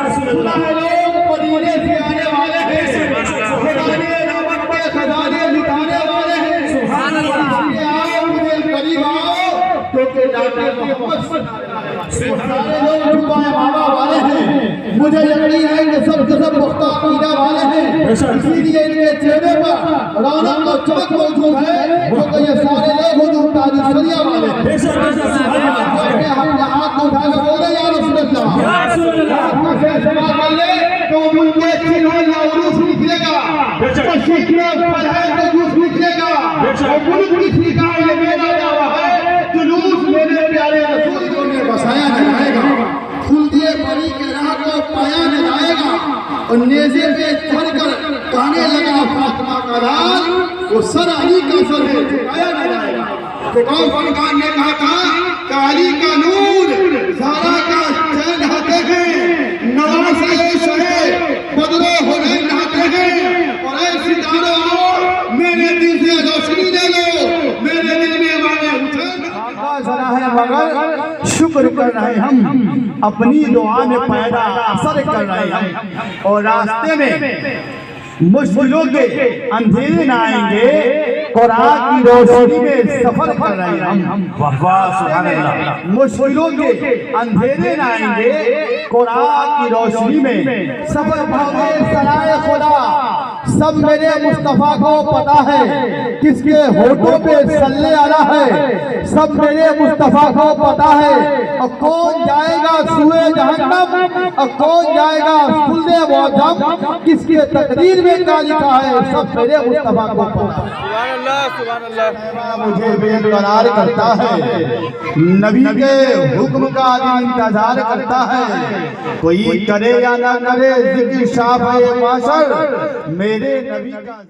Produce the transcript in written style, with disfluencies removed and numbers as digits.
लोग मदीने से आने वाले हैं, खजाने रहमत के खजाने लुटाने वाले हैं। सुभान अल्लाह। आओ मुझे करीब आओ क्योंकि नाते मोहम्मद सारे लोग जुबान बाबा वाले हैं। मुझे यकीन है कि सब के सब पुख्ता अकीदा वाले हैं, इसीलिए इनके चेहरे पर रौनक और चमक मौजूद है क्योंकि ये सारे लोग हुजूर ताज शरिया वाले हैं। हमने हाथ को उठाकर बोले या रसूल अल्लाह, तो उनके चिन्ह या उरूस निकलेगा, तो सीखने फल है तो जूस निकलेगा, और मुल्क की सिखाए ये मेरा दावा है, जुलूस मेरे प्यारे रसूल को ने बसाया न जाएगा, खुल दिए परी के राह को पाया न जाएगा, और नेज़े पे चढ़कर कहने लगा फातिमा का लाल, वो सर अली का सर है झुकाया न जाएगा। तो कौन फनकार ने कहा था कि अली का नूर सारा का चैन हाथे हैं, नवाज़े शहे बदलो होने नहाते हैं, और ऐ सितारों आओ मेरे दिल से रोशनी ले लो, मेरे दिल में वाले हुसैन जरा है मगर शुक्र कर रहे हम, अपनी दुआ में पैदा असर कर रहे हम, और रास्ते में मुश्किलों के अंधेरे न आएंगे, कुरान की रोशनी में सफर कर रहे हैं हम। मुश्किलों के अंधेरे न आएंगे, कुरान की रोशनी में सफर भागे सराय खुदा। सब मेरे मुस्तफा को पता है किसके होठों पे सल्ले आला है, सब मेरे मुस्तफा को पता है। और कौन जाएगा सुए जहन्नम, और कौन जाएगा सुल्ले मौजम, किसके तकदीर में क्या लिखा है, सब मेरे मुस्तफा को पता है। सुभान अल्लाह, सुभान अल्लाह। मुझे बेकरार करता है, नबी के हुक्म का इंतजार करता है, कोई करे या ना करे जिक्र शाफ़े माशर मेरे नबी का।